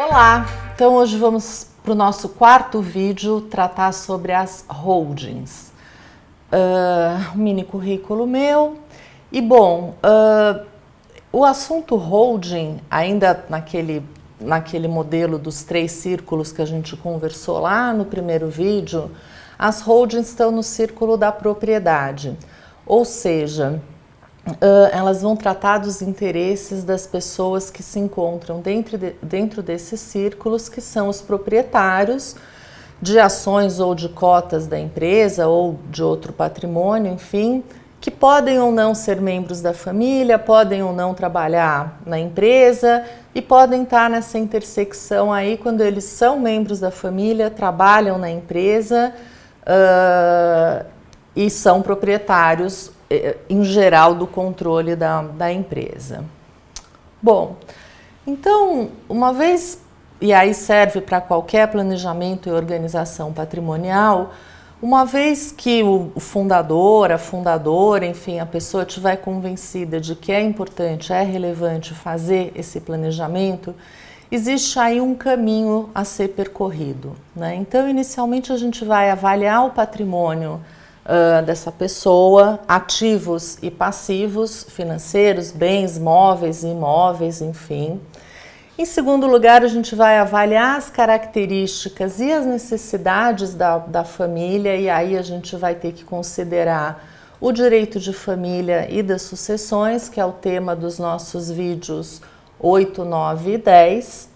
Olá! Então hoje vamos para o nosso quarto vídeo tratar sobre as holdings. Um mini currículo meu. E bom, o assunto holding, ainda naquele modelo dos 3 círculos que a gente conversou lá no primeiro vídeo, as holdings estão no círculo da propriedade, ou seja, elas vão tratar dos interesses das pessoas que se encontram dentro desses círculos, que são os proprietários de ações ou de cotas da empresa ou de outro patrimônio, enfim, que podem ou não ser membros da família, podem ou não trabalhar na empresa e podem estar nessa intersecção aí quando eles são membros da família, trabalham na empresa e são proprietários em geral do controle da empresa. Bom, então, uma vez, e aí serve para qualquer planejamento e organização patrimonial, uma vez que o fundador, a fundadora, enfim, a pessoa estiver convencida de que é importante, é relevante fazer esse planejamento, existe aí um caminho a ser percorrido, né? Então, inicialmente a gente vai avaliar o patrimônio dessa pessoa, ativos e passivos financeiros, bens móveis e imóveis, enfim. Em segundo lugar, a gente vai avaliar as características e as necessidades da família, e aí a gente vai ter que considerar o direito de família e das sucessões, que é o tema dos nossos vídeos 8, 9 e 10.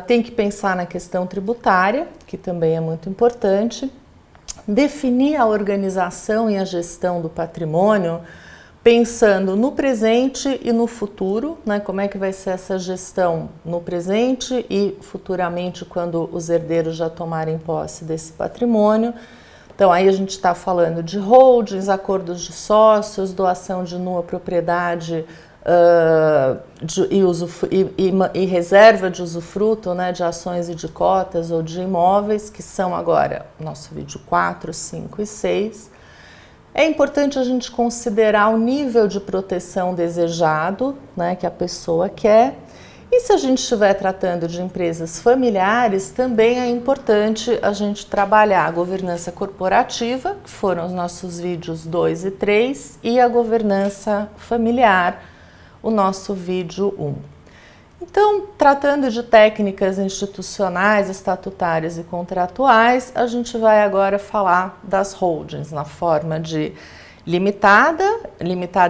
Tem que pensar na questão tributária, que também é muito importante. Definir a organização e a gestão do patrimônio, pensando no presente e no futuro, né? Como é que vai ser essa gestão no presente e futuramente quando os herdeiros já tomarem posse desse patrimônio. Então aí a gente está falando de holdings, acordos de sócios, doação de nua propriedade e reserva de usufruto, né, de ações e de cotas ou de imóveis, que são agora nosso vídeo 4, 5 e 6. É importante a gente considerar o nível de proteção desejado, né, que a pessoa quer. E se a gente estiver tratando de empresas familiares, também é importante a gente trabalhar a governança corporativa, que foram os nossos vídeos 2 e 3, e a governança familiar, o nosso vídeo 1. Então, tratando de técnicas institucionais, estatutárias e contratuais, a gente vai agora falar das holdings na forma de limitada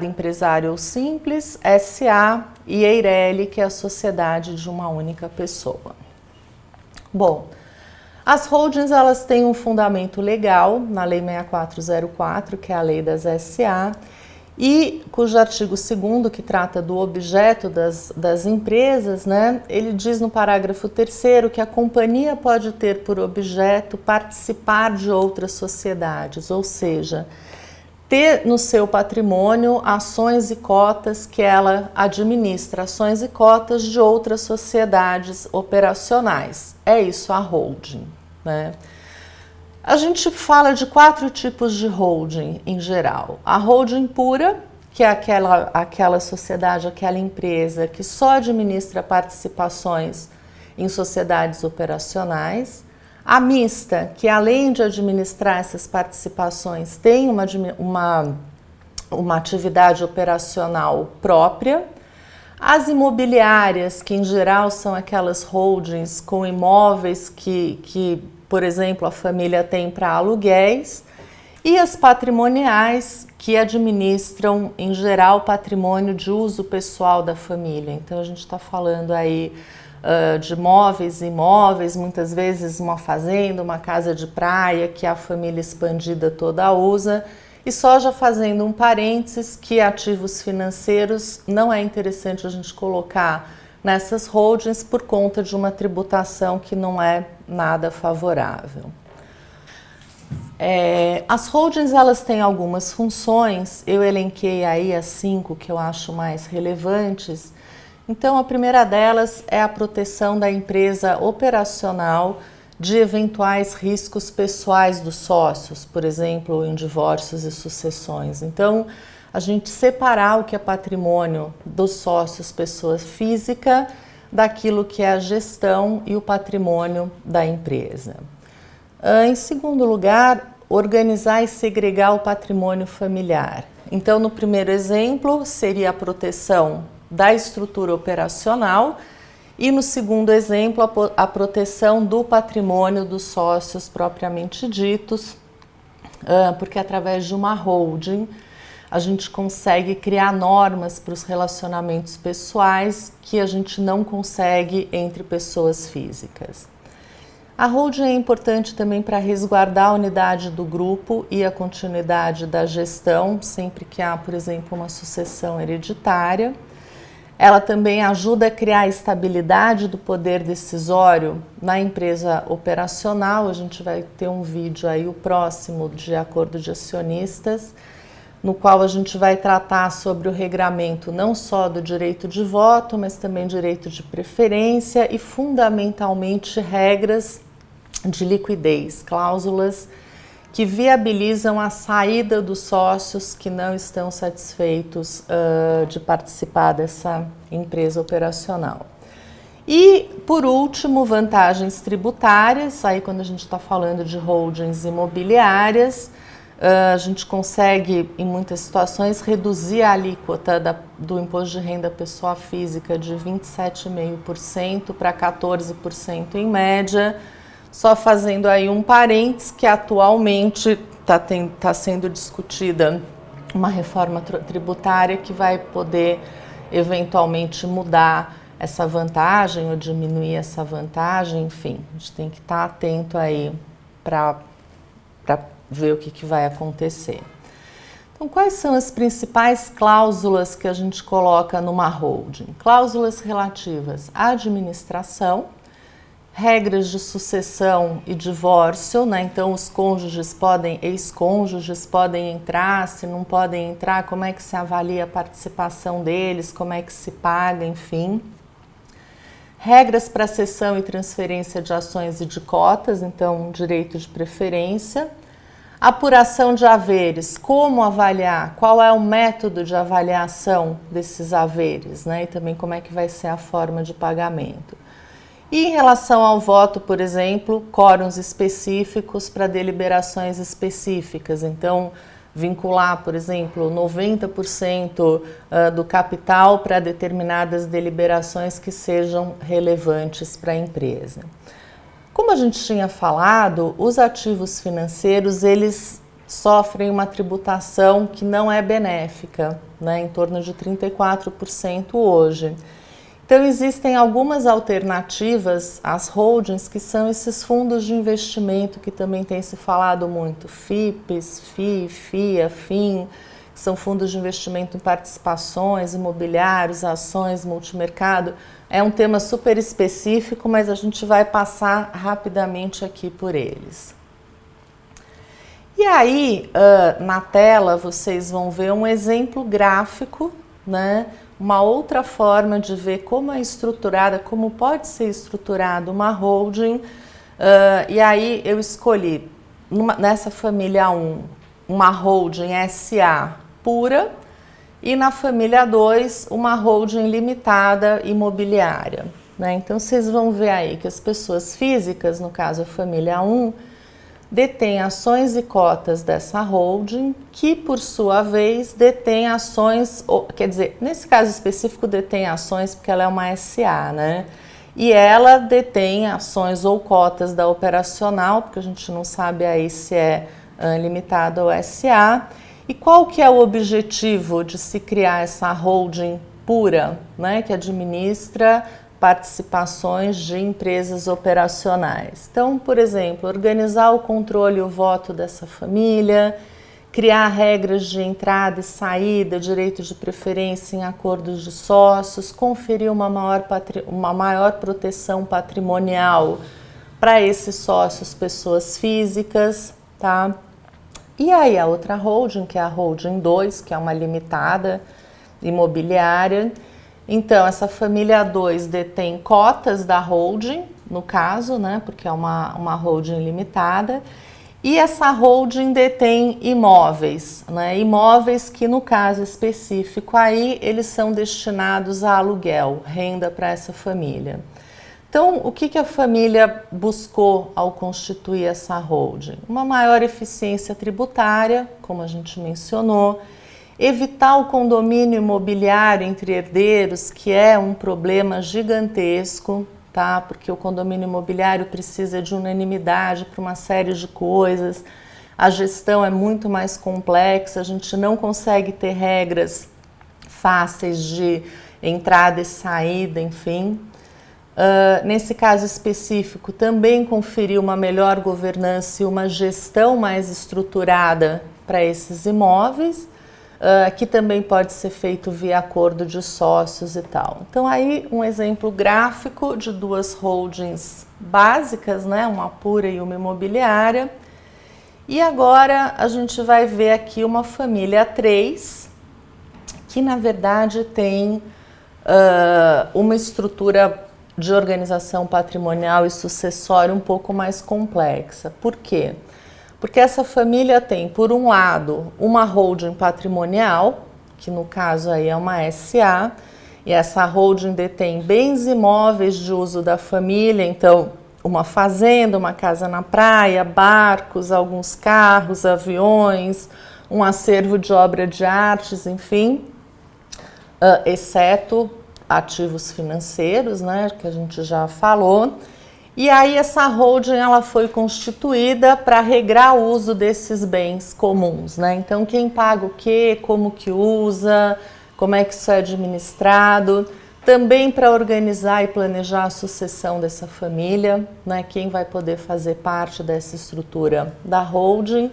empresária ou simples, SA e EIRELI, que é a sociedade de uma única pessoa. Bom, as holdings elas têm um fundamento legal na Lei 6404, que é a lei das SA, e cujo artigo 2º, que trata do objeto das empresas, né, ele diz no parágrafo 3º que a companhia pode ter por objeto participar de outras sociedades, ou seja, ter no seu patrimônio ações e cotas que ela administra, ações e cotas de outras sociedades operacionais. É isso a holding, né? A gente fala de 4 tipos de holding em geral. A holding pura, que é aquela sociedade, aquela empresa que só administra participações em sociedades operacionais. A mista, que além de administrar essas participações, tem uma atividade operacional própria. As imobiliárias, que em geral são aquelas holdings com imóveis que por exemplo, a família tem para aluguéis, e as patrimoniais, que administram, em geral, patrimônio de uso pessoal da família. Então, a gente está falando aí de móveis e imóveis, muitas vezes uma fazenda, uma casa de praia, que a família expandida toda usa. E só já fazendo um parênteses, que ativos financeiros não é interessante a gente colocar nessas holdings por conta de uma tributação que não é nada favorável. As holdings elas têm algumas funções, eu elenquei aí as 5 que eu acho mais relevantes. Então a primeira delas é a proteção da empresa operacional de eventuais riscos pessoais dos sócios, por exemplo, em divórcios e sucessões. Então, a gente separar o que é patrimônio dos sócios, pessoa física, daquilo que é a gestão e o patrimônio da empresa. Em segundo lugar, organizar e segregar o patrimônio familiar. Então, no primeiro exemplo, seria a proteção da estrutura operacional e no segundo exemplo, a proteção do patrimônio dos sócios propriamente ditos, porque através de uma holding a gente consegue criar normas para os relacionamentos pessoais que a gente não consegue entre pessoas físicas. A holding é importante também para resguardar a unidade do grupo e a continuidade da gestão, sempre que há, por exemplo, uma sucessão hereditária. Ela também ajuda a criar a estabilidade do poder decisório na empresa operacional. A gente vai ter um vídeo aí, o próximo, de acordo de acionistas, no qual a gente vai tratar sobre o regramento não só do direito de voto, mas também direito de preferência e, fundamentalmente, regras de liquidez, cláusulas que viabilizam a saída dos sócios que não estão satisfeitos de participar dessa empresa operacional. E, por último, vantagens tributárias. Aí, quando a gente está falando de holdings imobiliárias, a gente consegue, em muitas situações, reduzir a alíquota do imposto de renda pessoa física de 27,5% para 14% em média. Só fazendo aí um parênteses, que atualmente está sendo discutida uma reforma tributária que vai poder eventualmente mudar essa vantagem ou diminuir essa vantagem. Enfim, a gente tem que estar atento aí para ver o que vai acontecer. Então, quais são as principais cláusulas que a gente coloca numa holding? Cláusulas relativas à administração, regras de sucessão e divórcio, né? Então os ex-cônjuges podem entrar, se não podem entrar, como é que se avalia a participação deles, como é que se paga, enfim. Regras para cessão e transferência de ações e de cotas, então direito de preferência. Apuração de haveres, como avaliar, qual é o método de avaliação desses haveres, né? E também como é que vai ser a forma de pagamento. E em relação ao voto, por exemplo, quórums específicos para deliberações específicas. Então, vincular, por exemplo, 90% do capital para determinadas deliberações que sejam relevantes para a empresa. Como a gente tinha falado, os ativos financeiros, eles sofrem uma tributação que não é benéfica, né, em torno de 34% hoje. Então, existem algumas alternativas às holdings, que são esses fundos de investimento que também tem se falado muito, FIPs, FI, FIA, FIM, que são fundos de investimento em participações, imobiliários, ações, multimercado. É um tema super específico, mas a gente vai passar rapidamente aqui por eles. E aí, na tela, vocês vão ver um exemplo gráfico, né? Uma outra forma de ver como é estruturada, como pode ser estruturada uma holding. E aí eu escolhi, nessa família 1, uma holding SA pura, e na família 2, uma holding limitada imobiliária, né? Então vocês vão ver aí que as pessoas físicas, no caso a família 1, detém ações e cotas dessa holding, que por sua vez detém ações, quer dizer, nesse caso específico detém ações porque ela é uma SA, né? E ela detém ações ou cotas da operacional, porque a gente não sabe aí se é limitada ou SA. E qual que é o objetivo de se criar essa holding pura, né? Que administra participações de empresas operacionais. Então, por exemplo, organizar o controle e o voto dessa família, criar regras de entrada e saída, direito de preferência em acordos de sócios, conferir uma maior proteção patrimonial para esses sócios, pessoas físicas, tá? E aí a outra holding, que é a holding 2, que é uma limitada imobiliária. Então, essa família 2 detém cotas da holding, no caso, né, porque é uma holding limitada, E essa holding detém imóveis, né? Imóveis que no caso específico aí eles são destinados a aluguel, renda para essa família. Então, o que a família buscou ao constituir essa holding? Uma maior eficiência tributária, como a gente mencionou, evitar o condomínio imobiliário entre herdeiros, que é um problema gigantesco, tá? Porque o condomínio imobiliário precisa de unanimidade para uma série de coisas, a gestão é muito mais complexa, a gente não consegue ter regras fáceis de entrada e saída, enfim. Nesse caso específico, também conferir uma melhor governança e uma gestão mais estruturada para esses imóveis, que também pode ser feito via acordo de sócios e tal. Então aí um exemplo gráfico de duas holdings básicas, né? Uma pura e uma imobiliária. E agora a gente vai ver aqui uma família 3, que na verdade tem uma estrutura de organização patrimonial e sucessória um pouco mais complexa. Por quê? Porque essa família tem, por um lado, uma holding patrimonial, que no caso aí é uma SA, e essa holding detém bens imóveis de uso da família, então uma fazenda, uma casa na praia, barcos, alguns carros, aviões, um acervo de obra de artes, enfim, exceto ativos financeiros, né, que a gente já falou. E aí essa holding ela foi constituída para regrar o uso desses bens comuns, né? Então quem paga o quê, como que usa, como é que isso é administrado, também para organizar e planejar a sucessão dessa família, né? Quem vai poder fazer parte dessa estrutura da holding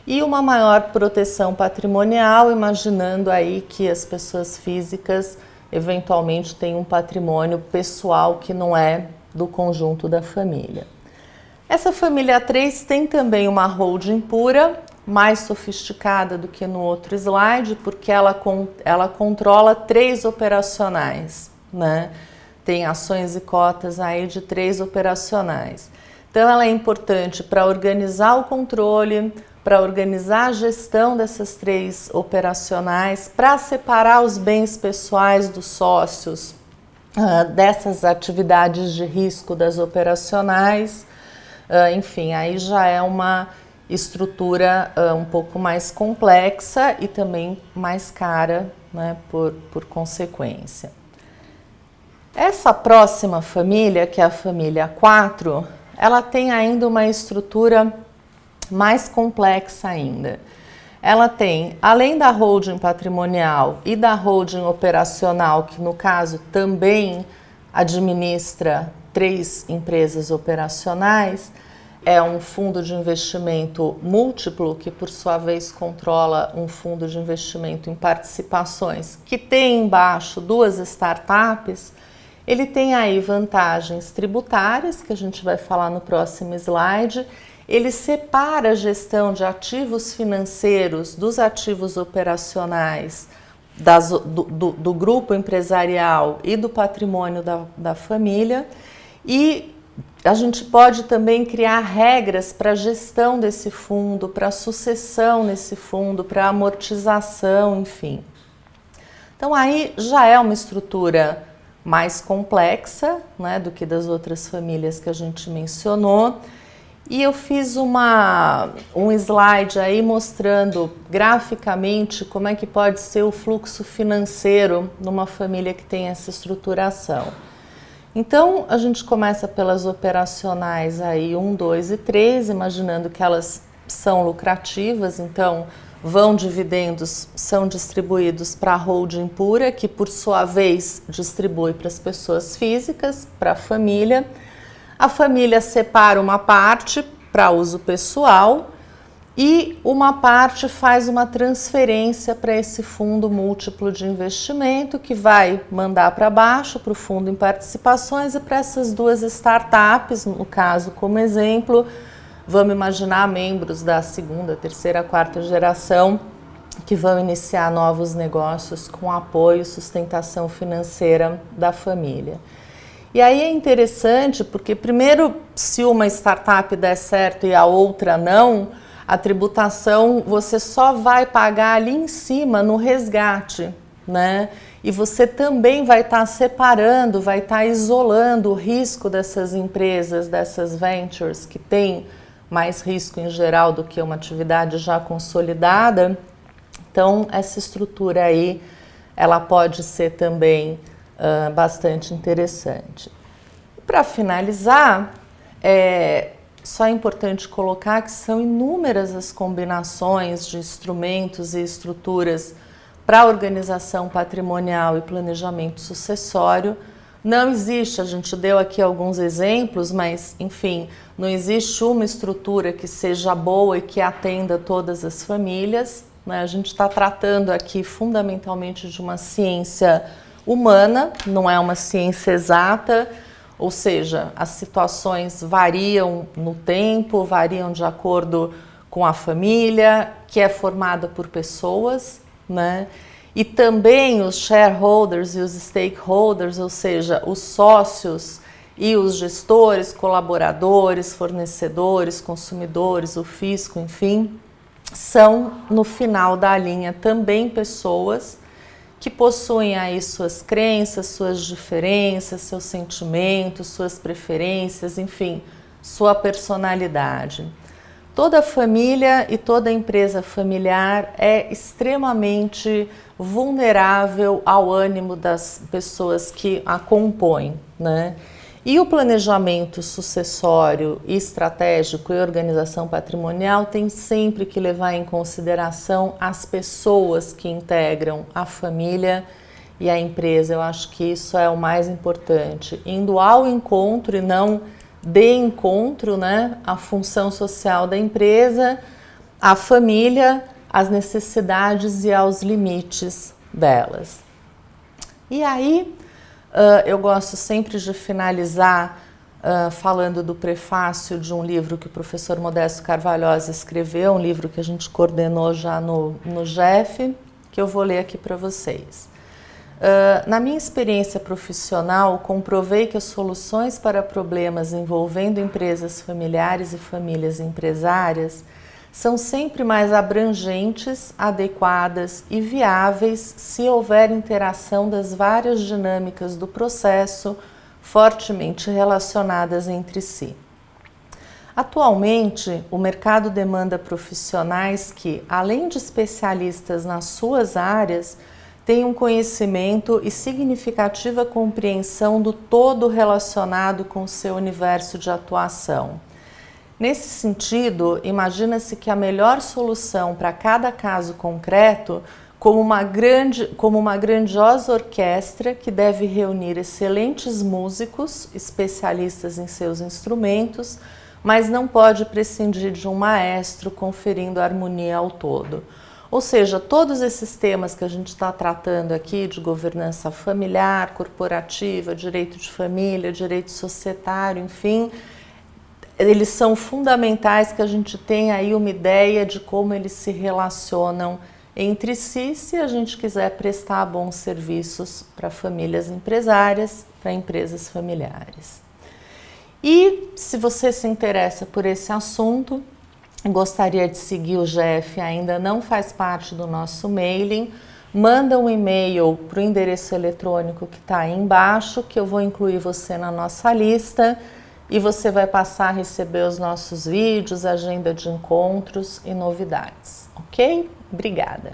e uma maior proteção patrimonial, imaginando aí que as pessoas físicas eventualmente têm um patrimônio pessoal que não é do conjunto da família. Essa família 3 tem também uma holding pura, mais sofisticada do que no outro slide, porque ela controla 3 operacionais, né? Tem ações e cotas aí de 3 operacionais. Então ela é importante para organizar o controle, para organizar a gestão dessas 3 operacionais, para separar os bens pessoais dos sócios, dessas atividades de risco das operacionais, enfim, aí já é uma estrutura um pouco mais complexa e também mais cara, né, por consequência. Essa próxima família, que é a família 4, ela tem ainda uma estrutura mais complexa ainda. Ela tem, além da holding patrimonial e da holding operacional, que no caso também administra 3 empresas operacionais, é um fundo de investimento múltiplo, que por sua vez controla um fundo de investimento em participações, que tem embaixo 2 startups. Ele tem aí vantagens tributárias, que a gente vai falar no próximo slide. Ele separa a gestão de ativos financeiros dos ativos operacionais do grupo empresarial e do patrimônio da família. E a gente pode também criar regras para a gestão desse fundo, para a sucessão nesse fundo, para a amortização, enfim. Então aí já é uma estrutura mais complexa, né, do que das outras famílias que a gente mencionou. E eu fiz um slide aí mostrando graficamente como é que pode ser o fluxo financeiro numa família que tem essa estruturação. Então, a gente começa pelas operacionais aí 1, 2 e 3, imaginando que elas são lucrativas, então dividendos são distribuídos para a holding pura, que por sua vez distribui para as pessoas físicas, para a família. A família separa uma parte para uso pessoal e uma parte faz uma transferência para esse fundo múltiplo de investimento, que vai mandar para baixo, para o fundo em participações e para essas 2 startups, no caso como exemplo, vamos imaginar membros da 2ª, 3ª, 4ª geração que vão iniciar novos negócios com apoio e sustentação financeira da família. E aí é interessante porque, primeiro, se uma startup der certo e a outra não, a tributação você só vai pagar ali em cima no resgate, né? E você também vai estar separando, vai estar isolando o risco dessas empresas, dessas ventures que têm mais risco em geral do que uma atividade já consolidada. Então, essa estrutura aí, ela pode ser também bastante interessante. Para finalizar, só é importante colocar que são inúmeras as combinações de instrumentos e estruturas para a organização patrimonial e planejamento sucessório. Não existe, a gente deu aqui alguns exemplos, mas enfim, não existe uma estrutura que seja boa e que atenda todas as famílias, né? A gente está tratando aqui fundamentalmente de uma ciência humana, não é uma ciência exata, ou seja, as situações variam no tempo, variam de acordo com a família, que é formada por pessoas, né? E também os shareholders e os stakeholders, ou seja, os sócios e os gestores, colaboradores, fornecedores, consumidores, o fisco, enfim, são no final da linha também pessoas que possuem aí suas crenças, suas diferenças, seus sentimentos, suas preferências, enfim, sua personalidade. Toda família e toda empresa familiar é extremamente vulnerável ao ânimo das pessoas que a compõem, né? E o planejamento sucessório, estratégico e organização patrimonial tem sempre que levar em consideração as pessoas que integram a família e a empresa. Eu acho que isso é o mais importante, indo ao encontro e não de encontro, né, a função social da empresa, a família, as necessidades e aos limites delas. E aí, eu gosto sempre de finalizar falando do prefácio de um livro que o professor Modesto Carvalhosa escreveu, um livro que a gente coordenou já no GEF, que eu vou ler aqui para vocês. Na minha experiência profissional, comprovei que as soluções para problemas envolvendo empresas familiares e famílias empresárias são sempre mais abrangentes, adequadas e viáveis se houver interação das várias dinâmicas do processo fortemente relacionadas entre si. Atualmente, o mercado demanda profissionais que, além de especialistas nas suas áreas, tem um conhecimento e significativa compreensão do todo relacionado com o seu universo de atuação. Nesse sentido, imagina-se que a melhor solução para cada caso concreto como uma grandiosa orquestra que deve reunir excelentes músicos, especialistas em seus instrumentos, mas não pode prescindir de um maestro conferindo harmonia ao todo. Ou seja, todos esses temas que a gente está tratando aqui de governança familiar, corporativa, direito de família, direito societário, enfim, eles são fundamentais que a gente tenha aí uma ideia de como eles se relacionam entre si, se a gente quiser prestar bons serviços para famílias empresárias, para empresas familiares. E se você se interessa por esse assunto, gostaria de seguir o GEF, ainda não faz parte do nosso mailing, manda um e-mail para o endereço eletrônico que está aí embaixo, que eu vou incluir você na nossa lista e você vai passar a receber os nossos vídeos, agenda de encontros e novidades, ok? Obrigada!